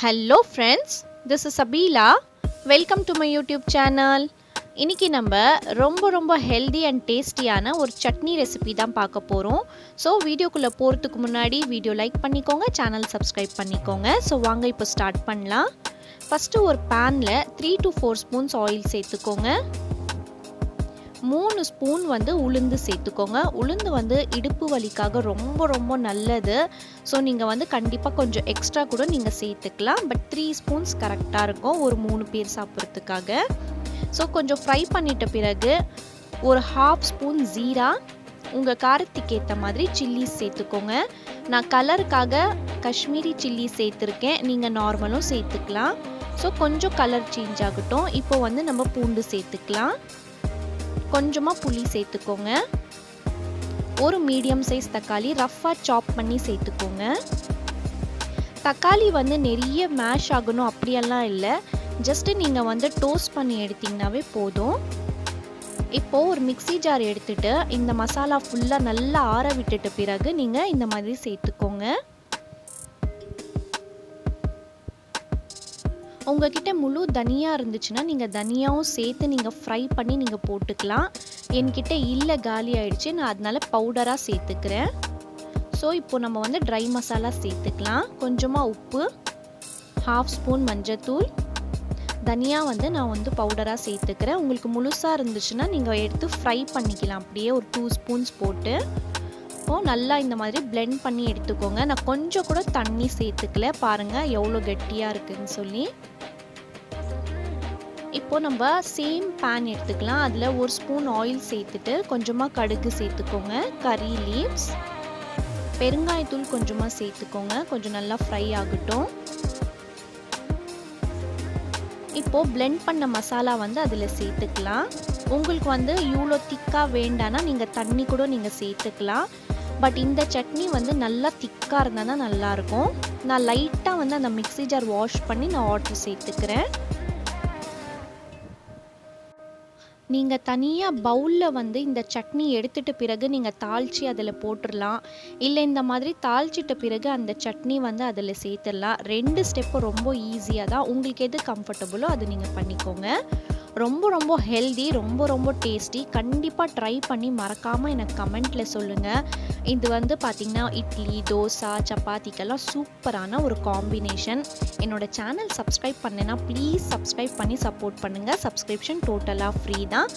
Hello friends, this is Sabila. Welcome to my YouTube channel. இன்னைக்கு நம்ம ரொம்ப healthy and டேஸ்டியான ஒரு சட்னி ரெசிபி தான் பார்க்க போகிறோம். ஸோ வீடியோக்குள்ளே போகிறதுக்கு முன்னாடி வீடியோ லைக் பண்ணிக்கோங்க, சேனல் சப்ஸ்கிரைப் பண்ணிக்கோங்க. ஸோ வாங்க இப்போ ஸ்டார்ட் பண்ணலாம். ஃபஸ்ட்டு ஒரு பேனில் 3 to 4 ஸ்பூன்ஸ் ஆயில் சேர்த்துக்கோங்க. 3 ஸ்பூன் உளுந்து சேர்த்துக்கோங்க. உளுந்து இடுப்பு வலிக்காக ரொம்ப நல்லது. ஸோ நீங்கள் கண்டிப்பாக கொஞ்சம் எக்ஸ்ட்ரா கூட நீங்கள் சேர்த்துக்கலாம். பட் 3 ஸ்பூன்ஸ் கரெக்டாக இருக்கும் ஒரு 3 பேர் சாப்பிட்றதுக்காக. ஸோ கொஞ்சம் ஃப்ரை பண்ணிட்ட பிறகு ஒரு 1/2 ஸ்பூன் ஜீரா, உங்கள் காரத்துக்கு ஏற்ற மாதிரி சில்லிஸ் சேர்த்துக்கோங்க. நான் கலருக்காக காஷ்மீரி சில்லி சேர்த்துருக்கேன், நீங்கள் நார்மலும் சேர்த்துக்கலாம். ஸோ கொஞ்சம் கலர் சேஞ்ச் ஆகட்டும். இப்போ நம்ம பூண்டு சேர்த்துக்கலாம். கொஞ்சமாக புளி சேர்த்துக்கோங்க. ஒரு மீடியம் சைஸ் தக்காளி ரஃப்பாக சாப் பண்ணி சேர்த்துக்கோங்க. தக்காளி நிறைய மேஷ் ஆகணும் அப்படியெல்லாம் இல்லை, ஜஸ்ட்டு நீங்கள் டோஸ்ட் பண்ணி எடுத்திங்கனாவே போதும். இப்போது ஒரு மிக்ஸி ஜார் எடுத்துகிட்டு இந்த மசாலா ஃபுல்லாக நல்லா ஆற விட்டுட்ட பிறகு நீங்கள் இந்த மாதிரி சேர்த்துக்கோங்க. உங்ககிட்ட முழு தனியா இருந்துச்சுன்னா நீங்கள் தனியாவும் சேர்த்து நீங்கள் ஃப்ரை பண்ணி நீங்கள் போட்டுக்கலாம். என்கிட்ட இல்லை, காலி ஆயிடுச்சு, நான் அதனால பவுடராக சேர்த்துக்கிறேன். ஸோ இப்போ நம்ம ட்ரை மசாலா சேர்த்துக்கலாம். கொஞ்சமாக உப்பு, 1/2 ஸ்பூன் மஞ்சத்தூள், தனியா நான் பவுடராக சேர்த்துக்கிறேன். உங்களுக்கு முழுசாக இருந்துச்சுன்னா நீங்கள் எடுத்து ஃப்ரை பண்ணிக்கலாம். அப்படியே ஒரு 2 ஸ்பூன்ஸ் போட்டு நல்லா இந்த மாதிரி பிளெண்ட் பண்ணி எடுத்துக்கோங்க. நான் கொஞ்சம் கூட தண்ணி சேர்த்துக்கல, பாருங்கள் எவ்வளோ கெட்டியாக இருக்குன்னு சொல்லி. இப்போ நம்ம சேம் பேன் எடுத்துக்கலாம். அதில் 1 ஸ்பூன் ஆயில் சேர்த்துட்டு கொஞ்சமாக கடுகு சேர்த்துக்கோங்க, கறி லீவ்ஸ், பெருங்காயத்தூள் கொஞ்சமாக சேர்த்துக்கோங்க. கொஞ்சம் நல்லா ஃப்ரை ஆகட்டும். இப்போது பிளெண்ட் பண்ண மசாலா அதில் சேர்த்துக்கலாம். உங்களுக்கு இவ்வளோ திக்காக வேண்டான்னா நீங்கள் தண்ணி கூட நீங்கள் சேர்த்துக்கலாம். பட் இந்த சட்னி நல்லா திக்காக இருந்தால் தான் நல்லாயிருக்கும். நான் லைட்டாக அந்த மிக்ஸி ஜார் வாஷ் பண்ணி நான் வாட்டர் சேர்த்துக்கிறேன். நீங்கள் தனியாக பவுலில் இந்த சட்னி எடுத்துகிட்ட பிறகு நீங்கள் தாளித்து அதில் போட்டுடலாம். இல்லை இந்த மாதிரி தாளிச்சிட்ட பிறகு அந்த சட்னி அதில் சேர்த்துடலாம். 2 ஸ்டெப்பும் ரொம்ப ஈஸியாக தான். உங்களுக்கு எது கம்ஃபர்டபுளோ அது நீங்கள் பண்ணிக்கோங்க. ரொம்ப ஹெல்தி, ரொம்ப டேஸ்டி. கண்டிப்பாக ட்ரை பண்ணி மறக்காமல் எனக்கு கமெண்ட்டில் சொல்லுங்கள். இது பார்த்திங்கன்னா இட்லி, தோசை, சப்பாத்திக்கெல்லாம் சூப்பரான ஒரு காம்பினேஷன். என்னோடய சேனல் சப்ஸ்கிரைப் பண்ணேன்னா ப்ளீஸ் சப்ஸ்கிரைப் பண்ணி சப்போர்ட் பண்ணுங்கள். சப்ஸ்கிரிப்ஷன் டோட்டலாக ஃப்ரீ தான்.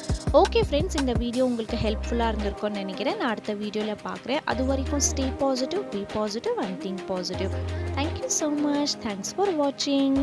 ஓகே ஃப்ரெண்ட்ஸ், இந்த வீடியோ உங்களுக்கு ஹெல்ப்ஃபுல்லாக இருந்திருக்கும்னு நினைக்கிறேன். நான் அடுத்த வீடியோவில் பார்க்குறேன். அது வரைக்கும் stay positive, be positive and think positive. Thank you so much. Thanks for வாட்சிங்.